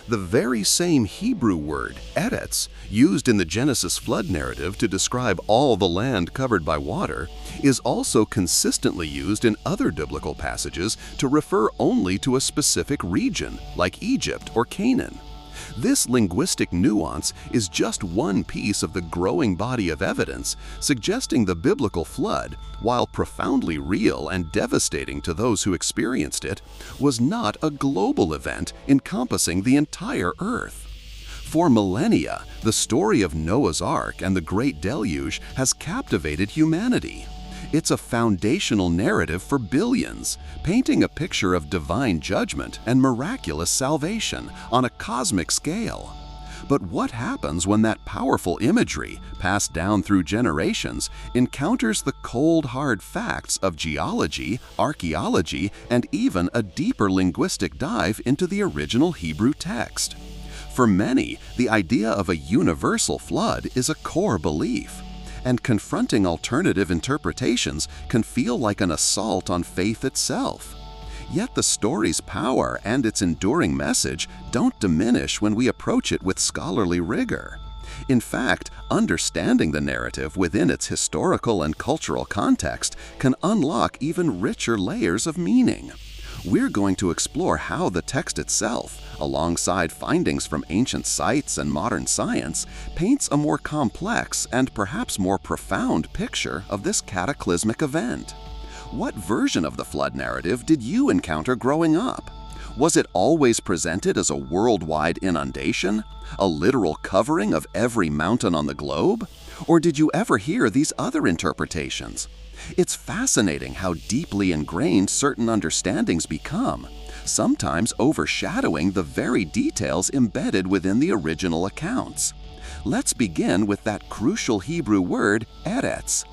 The very same Hebrew word, Eretz, used in the Genesis flood narrative to describe all the land covered by water, is also consistently used in other biblical passages to refer only to a specific region, like Egypt or Canaan. This linguistic nuance is just one piece of the growing body of evidence suggesting the biblical flood, while profoundly real and devastating to those who experienced it, was not a global event encompassing the entire earth. For millennia, the story of Noah's Ark and the Great Deluge has captivated humanity. It's a foundational narrative for billions, painting a picture of divine judgment and miraculous salvation on a cosmic scale. But what happens when that powerful imagery, passed down through generations, encounters the cold, hard facts of geology, archaeology, and even a deeper linguistic dive into the original Hebrew text? For many, the idea of a universal flood is a core belief, and confronting alternative interpretations can feel like an assault on faith itself. Yet the story's power and its enduring message don't diminish when we approach it with scholarly rigor. In fact, understanding the narrative within its historical and cultural context can unlock even richer layers of meaning. We're going to explore how the text itself, alongside findings from ancient sites and modern science, paints a more complex and perhaps more profound picture of this cataclysmic event. What version of the flood narrative did you encounter growing up? Was it always presented as a worldwide inundation, a literal covering of every mountain on the globe? Or did you ever hear these other interpretations? It's fascinating how deeply ingrained certain understandings become, sometimes overshadowing the very details embedded within the original accounts. Let's begin with that crucial Hebrew word, Eretz.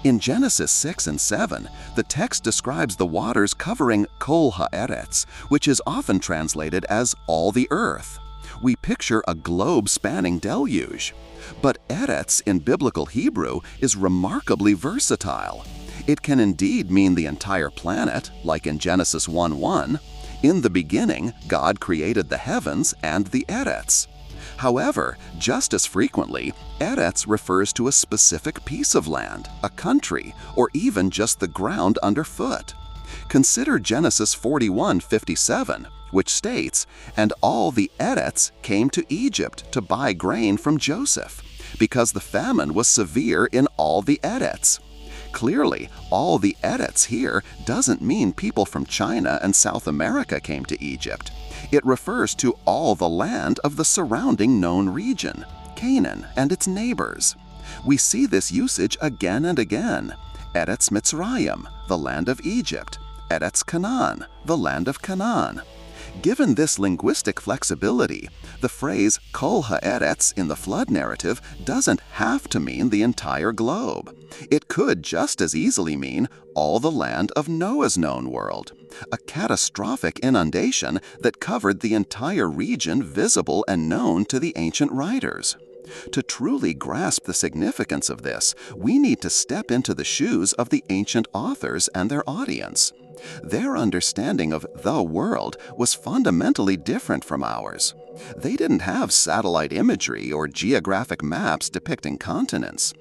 In Genesis 6 and 7, the text describes the waters covering Kol ha'eretz, which is often translated as all the earth. We picture a globe-spanning deluge. But Eretz in biblical Hebrew is remarkably versatile. It can indeed mean the entire planet, like in Genesis 1:1. In the beginning, God created the heavens and the Eretz. However, just as frequently, Eretz refers to a specific piece of land, a country, or even just the ground underfoot. Consider Genesis 41:57, which states, "And all the Eretz came to Egypt to buy grain from Joseph, because the famine was severe in all the Eretz." Clearly, all the Eretz here doesn't mean people from China and South America came to Egypt. It refers to all the land of the surrounding known region, Canaan and its neighbors. We see this usage again and again. Eretz Mitzrayim, the land of Egypt. Eretz Canaan, the land of Canaan. Given this linguistic flexibility, the phrase Kol ha'eretz in the flood narrative doesn't have to mean the entire globe. It could just as easily mean all the land of Noah's known world, a catastrophic inundation that covered the entire region visible and known to the ancient writers. To truly grasp the significance of this, we need to step into the shoes of the ancient authors and their audience. Their understanding of the world was fundamentally different from ours. They didn't have satellite imagery or geographic maps depicting continents.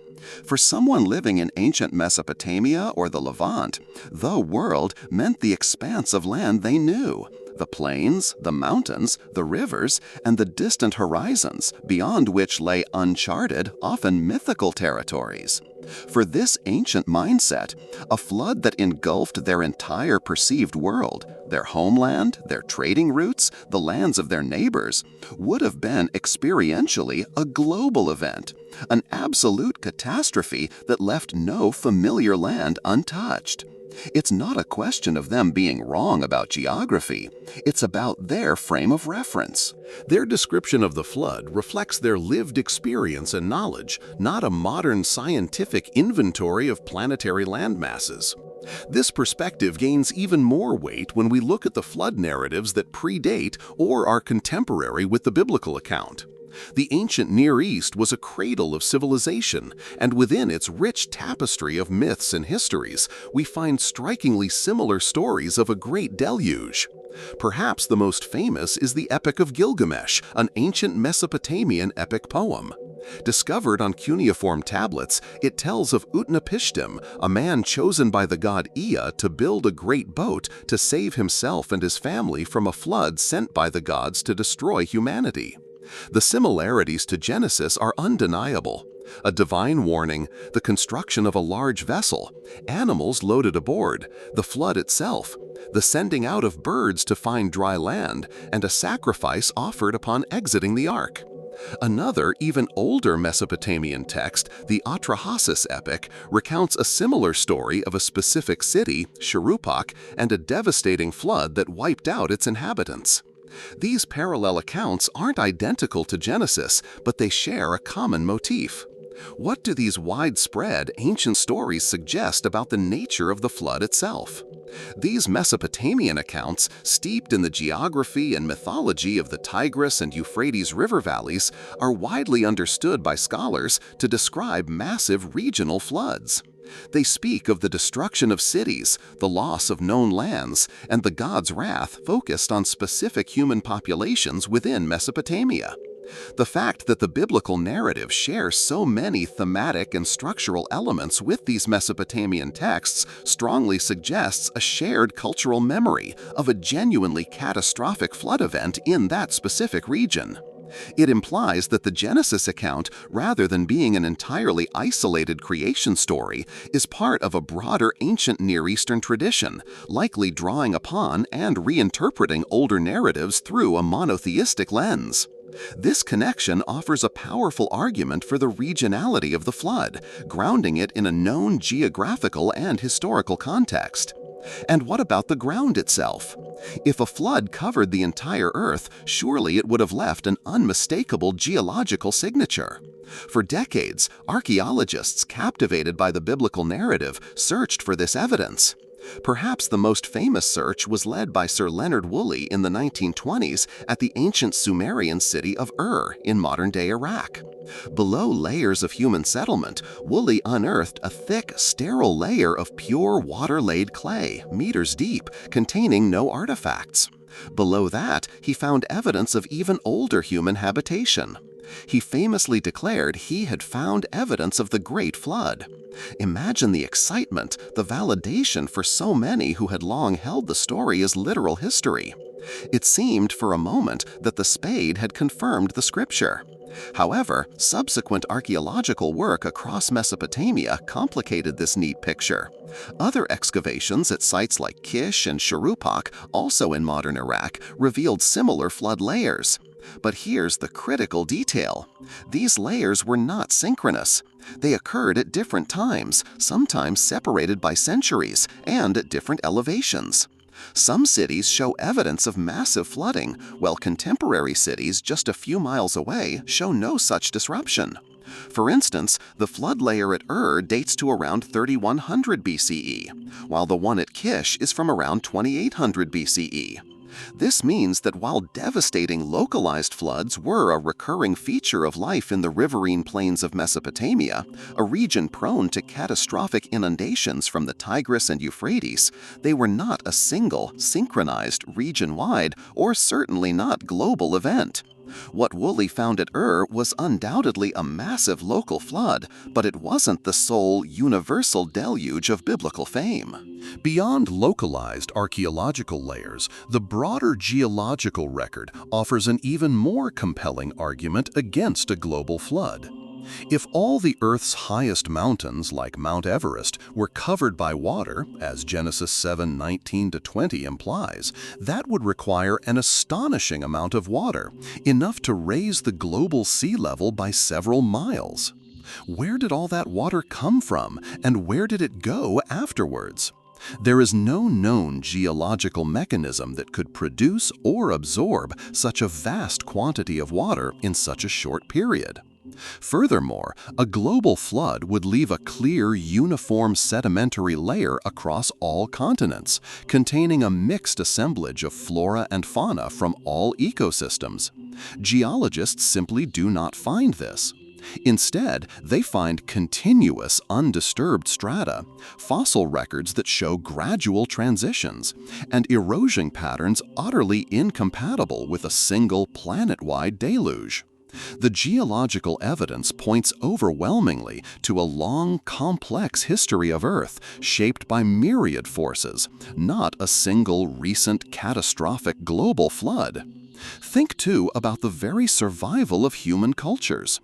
For someone living in ancient Mesopotamia or the Levant, the world meant the expanse of land they knew. The plains, the mountains, the rivers, and the distant horizons, beyond which lay uncharted, often mythical territories. For this ancient mindset, a flood that engulfed their entire perceived world, their homeland, their trading routes, the lands of their neighbors, would have been experientially a global event, an absolute catastrophe that left no familiar land untouched. It's not a question of them being wrong about geography. It's about their frame of reference. Their description of the flood reflects their lived experience and knowledge, not a modern scientific inventory of planetary landmasses. This perspective gains even more weight when we look at the flood narratives that predate or are contemporary with the biblical account. The ancient Near East was a cradle of civilization, and within its rich tapestry of myths and histories, we find strikingly similar stories of a great deluge. Perhaps the most famous is the Epic of Gilgamesh, an ancient Mesopotamian epic poem. Discovered on cuneiform tablets, it tells of Utnapishtim, a man chosen by the god Ea to build a great boat to save himself and his family from a flood sent by the gods to destroy humanity. The similarities to Genesis are undeniable. A divine warning, the construction of a large vessel, animals loaded aboard, the flood itself, the sending out of birds to find dry land, and a sacrifice offered upon exiting the ark. Another, even older Mesopotamian text, the Atrahasis epic, recounts a similar story of a specific city, Shuruppak, and a devastating flood that wiped out its inhabitants. These parallel accounts aren't identical to Genesis, but they share a common motif. What do these widespread ancient stories suggest about the nature of the flood itself? These Mesopotamian accounts, steeped in the geography and mythology of the Tigris and Euphrates river valleys, are widely understood by scholars to describe massive regional floods. They speak of the destruction of cities, the loss of known lands, and the god's wrath focused on specific human populations within Mesopotamia. The fact that the biblical narrative shares so many thematic and structural elements with these Mesopotamian texts strongly suggests a shared cultural memory of a genuinely catastrophic flood event in that specific region. It implies that the Genesis account, rather than being an entirely isolated creation story, is part of a broader ancient Near Eastern tradition, likely drawing upon and reinterpreting older narratives through a monotheistic lens. This connection offers a powerful argument for the regionality of the flood, grounding it in a known geographical and historical context. And what about the ground itself? If a flood covered the entire Earth, surely it would have left an unmistakable geological signature. For decades, archaeologists, captivated by the biblical narrative, searched for this evidence. Perhaps the most famous search was led by Sir Leonard Woolley in the 1920s at the ancient Sumerian city of in modern-day Iraq. Below layers of human settlement, Woolley unearthed a thick, sterile layer of pure water-laid clay, meters deep, containing no artifacts. Below that, he found evidence of even older human habitation. He famously declared he had found evidence of the Great Flood. Imagine the excitement, the validation for so many who had long held the story as literal history. It seemed for a moment that the spade had confirmed the scripture. However, subsequent archaeological work across Mesopotamia complicated this neat picture. Other excavations at sites like Kish and Shuruppak, also in modern Iraq, revealed similar flood layers. But here's the critical detail. These layers were not synchronous. They occurred at different times, sometimes separated by centuries, and at different elevations. Some cities show evidence of massive flooding, while contemporary cities just a few miles away show no such disruption. For instance, the flood layer at dates to around 3100 BCE, while the one at Kish is from around 2800 BCE. This means that while devastating localized floods were a recurring feature of life in the riverine plains of Mesopotamia, a region prone to catastrophic inundations from the Tigris and Euphrates, they were not a single, synchronized, region-wide, or certainly not global event. What Woolley found at was undoubtedly a massive local flood, but it wasn't the sole, universal deluge of biblical fame. Beyond localized archaeological layers, the broader geological record offers an even more compelling argument against a global flood. If all the Earth's highest mountains, like Mount Everest, were covered by water, as Genesis 7:19-20 implies, that would require an astonishing amount of water, enough to raise the global sea level by several miles. Where did all that water come from, and where did it go afterwards? There is no known geological mechanism that could produce or absorb such a vast quantity of water in such a short period. Furthermore, a global flood would leave a clear, uniform sedimentary layer across all continents, containing a mixed assemblage of flora and fauna from all ecosystems. Geologists simply do not find this. Instead, they find continuous, undisturbed strata, fossil records that show gradual transitions, and erosion patterns utterly incompatible with a single planet-wide deluge. The geological evidence points overwhelmingly to a long, complex history of Earth shaped by myriad forces, not a single recent catastrophic global flood. Think too about the very survival of human cultures.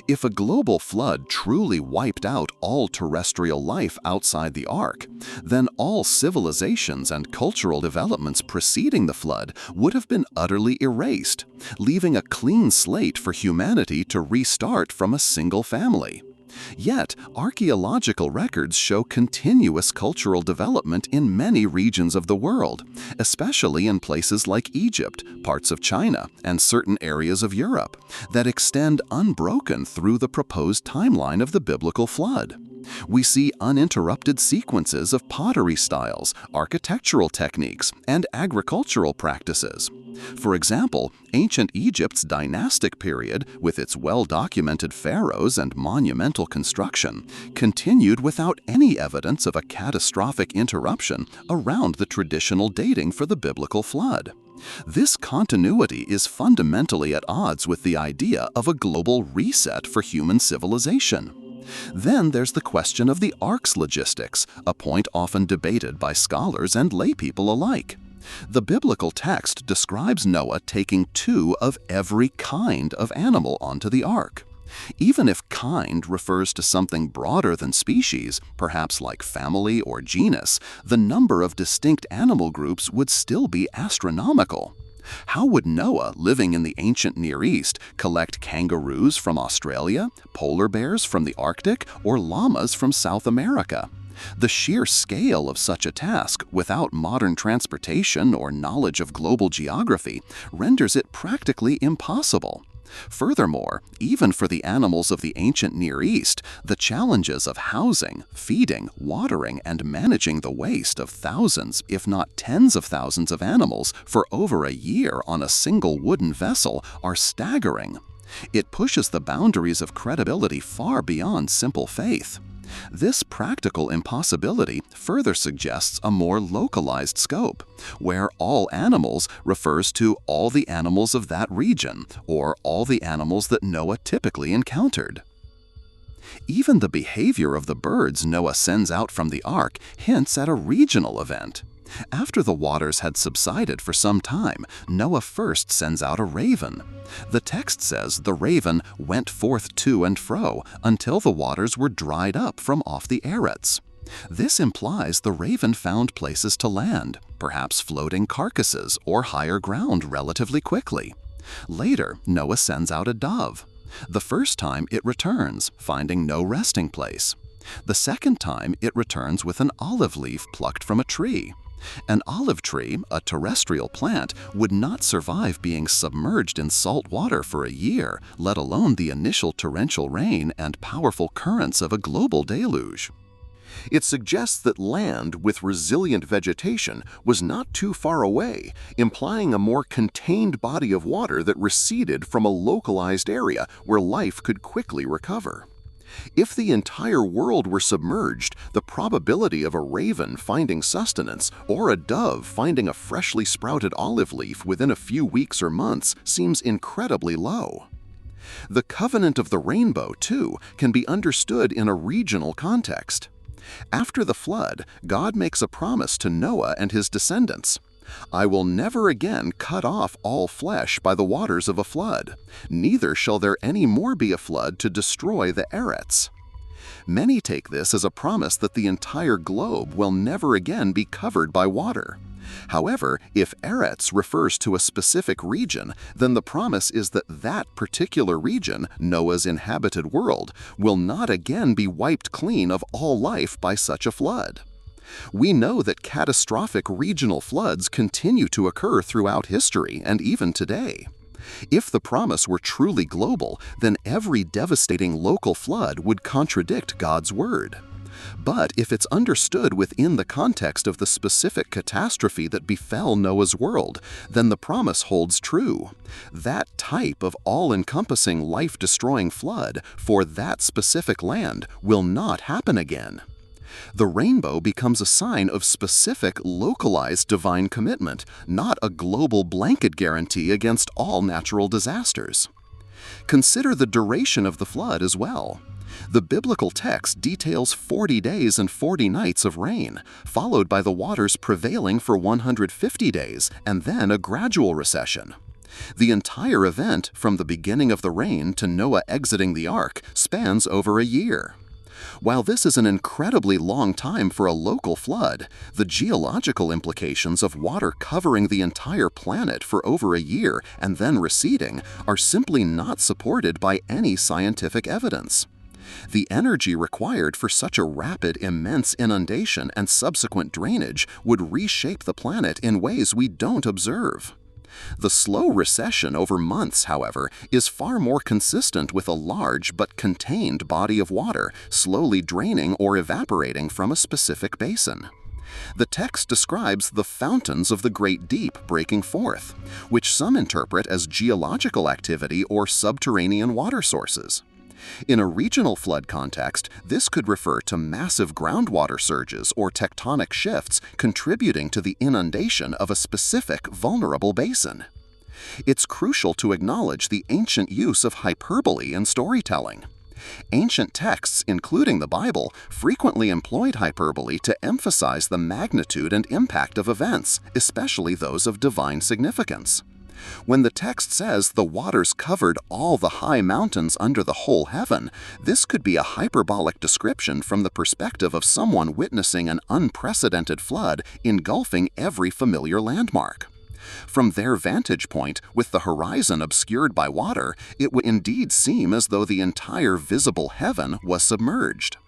If a global flood truly wiped out all terrestrial life outside the Ark, then all civilizations and cultural developments preceding the flood would have been utterly erased, leaving a clean slate for humanity to restart from a single family. Yet, archaeological records show continuous cultural development in many regions of the world, especially in places like Egypt, parts of China, and certain areas of Europe, that extend unbroken through the proposed timeline of the biblical flood. We see uninterrupted sequences of pottery styles, architectural techniques, and agricultural practices. For example, ancient Egypt's dynastic period, with its well-documented pharaohs and monumental construction, continued without any evidence of a catastrophic interruption around the traditional dating for the biblical flood. This continuity is fundamentally at odds with the idea of a global reset for human civilization. Then there's the question of the Ark's logistics, a point often debated by scholars and laypeople alike. The biblical text describes Noah taking 2 of every kind of animal onto the Ark. Even if kind refers to something broader than species, perhaps like family or genus, the number of distinct animal groups would still be astronomical. How would Noah, living in the ancient Near East, collect kangaroos from Australia, polar bears from the Arctic, or llamas from South America? The sheer scale of such a task, without modern transportation or knowledge of global geography, renders it practically impossible. Furthermore, even for the animals of the ancient Near East, the challenges of housing, feeding, watering, and managing the waste of thousands, if not tens of thousands of animals for over a year on a single wooden vessel are staggering. It pushes the boundaries of credibility far beyond simple faith. This practical impossibility further suggests a more localized scope, where all animals refers to all the animals of that region, or all the animals that Noah typically encountered. Even the behavior of the birds Noah sends out from the Ark hints at a regional event. After the waters had subsided for some time, Noah first sends out a raven. The text says the raven went forth to and fro until the waters were dried up from off the Eretz. This implies the raven found places to land, perhaps floating carcasses or higher ground relatively quickly. Later, Noah sends out a dove. The first time it returns, finding no resting place. The second time it returns with an olive leaf plucked from a tree. An olive tree, a terrestrial plant, would not survive being submerged in salt water for a year, let alone the initial torrential rain and powerful currents of a global deluge. It suggests that land with resilient vegetation was not too far away, implying a more contained body of water that receded from a localized area where life could quickly recover. If the entire world were submerged, the probability of a raven finding sustenance or a dove finding a freshly sprouted olive leaf within a few weeks or months seems incredibly low. The covenant of the rainbow, too, can be understood in a regional context. After the flood, God makes a promise to Noah and his descendants. "I will never again cut off all flesh by the waters of a flood, neither shall there any more be a flood to destroy the Eretz." Many take this as a promise that the entire globe will never again be covered by water. However, if Eretz refers to a specific region, then the promise is that that particular region, Noah's inhabited world, will not again be wiped clean of all life by such a flood. We know that catastrophic regional floods continue to occur throughout history and even today. If the promise were truly global, then every devastating local flood would contradict God's word. But if it's understood within the context of the specific catastrophe that befell Noah's world, then the promise holds true. That type of all-encompassing, life-destroying flood for that specific land will not happen again. The rainbow becomes a sign of specific, localized divine commitment, not a global blanket guarantee against all natural disasters. Consider the duration of the flood as well. The biblical text details 40 days and 40 nights of rain, followed by the waters prevailing for 150 days, and then a gradual recession. The entire event, from the beginning of the rain to Noah exiting the ark, spans over a year. While this is an incredibly long time for a local flood, the geological implications of water covering the entire planet for over a year and then receding are simply not supported by any scientific evidence. The energy required for such a rapid, immense inundation and subsequent drainage would reshape the planet in ways we don't observe. The slow recession over months, however, is far more consistent with a large but contained body of water slowly draining or evaporating from a specific basin. The text describes the fountains of the great deep breaking forth, which some interpret as geological activity or subterranean water sources. In a regional flood context, this could refer to massive groundwater surges or tectonic shifts contributing to the inundation of a specific vulnerable basin. It's crucial to acknowledge the ancient use of hyperbole in storytelling. Ancient texts, including the Bible, frequently employed hyperbole to emphasize the magnitude and impact of events, especially those of divine significance. When the text says the waters covered all the high mountains under the whole heaven, this could be a hyperbolic description from the perspective of someone witnessing an unprecedented flood engulfing every familiar landmark. From their vantage point, with the horizon obscured by water, it would indeed seem as though the entire visible heaven was submerged.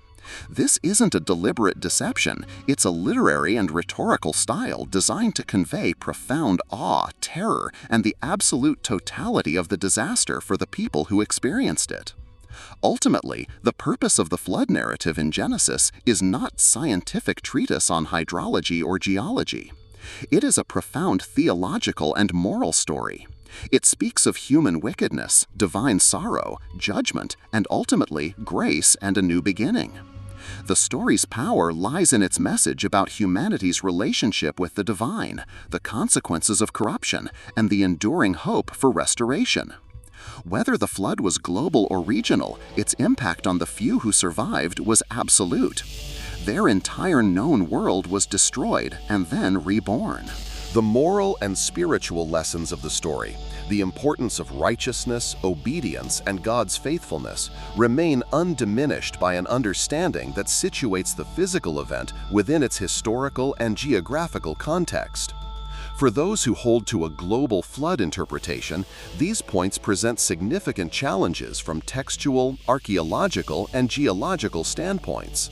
This isn't a deliberate deception, it's a literary and rhetorical style designed to convey profound awe, terror, and the absolute totality of the disaster for the people who experienced it. Ultimately, the purpose of the flood narrative in Genesis is not scientific treatise on hydrology or geology. It is a profound theological and moral story. It speaks of human wickedness, divine sorrow, judgment, and ultimately grace and a new beginning. The story's power lies in its message about humanity's relationship with the divine, the consequences of corruption, and the enduring hope for restoration. Whether the flood was global or regional, its impact on the few who survived was absolute. Their entire known world was destroyed and then reborn. The moral and spiritual lessons of the story, the importance of righteousness, obedience, and God's faithfulness, remain undiminished by an understanding that situates the physical event within its historical and geographical context. For those who hold to a global flood interpretation, these points present significant challenges from textual, archaeological, and geological standpoints.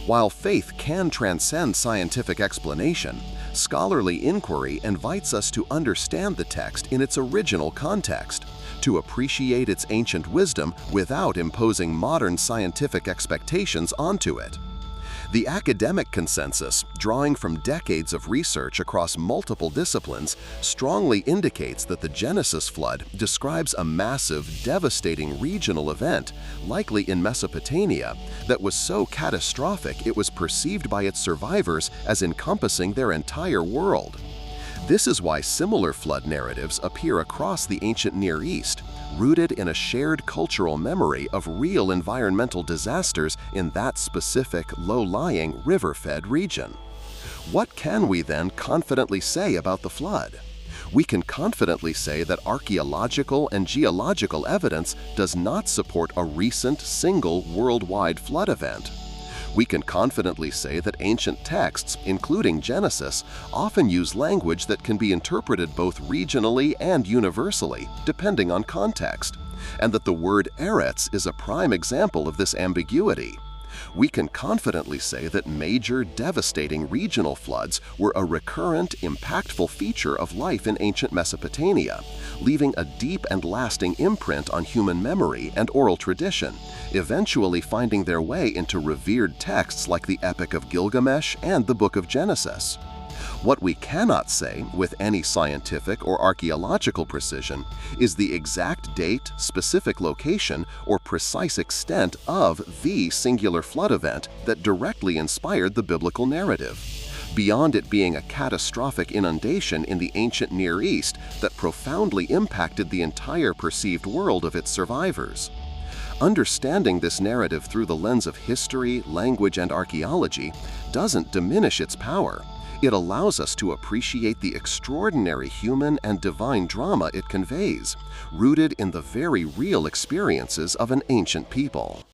While faith can transcend scientific explanation, scholarly inquiry invites us to understand the text in its original context, to appreciate its ancient wisdom without imposing modern scientific expectations onto it. The academic consensus, drawing from decades of research across multiple disciplines, strongly indicates that the Genesis flood describes a massive, devastating regional event, likely in Mesopotamia, that was so catastrophic it was perceived by its survivors as encompassing their entire world. This is why similar flood narratives appear across the ancient Near East, rooted in a shared cultural memory of real environmental disasters in that specific, low-lying, river-fed region. What can we then confidently say about the flood? We can confidently say that archaeological and geological evidence does not support a recent, single, worldwide flood event. We can confidently say that ancient texts, including Genesis, often use language that can be interpreted both regionally and universally, depending on context, and that the word Eretz is a prime example of this ambiguity. We can confidently say that major, devastating regional floods were a recurrent, impactful feature of life in ancient Mesopotamia, leaving a deep and lasting imprint on human memory and oral tradition, eventually finding their way into revered texts like the Epic of Gilgamesh and the Book of Genesis. What we cannot say with any scientific or archaeological precision is the exact date, specific location, or precise extent of the singular flood event that directly inspired the biblical narrative, beyond it being a catastrophic inundation in the ancient Near East that profoundly impacted the entire perceived world of its survivors. Understanding this narrative through the lens of history, language, and archaeology doesn't diminish its power. It allows us to appreciate the extraordinary human and divine drama it conveys, rooted in the very real experiences of an ancient people.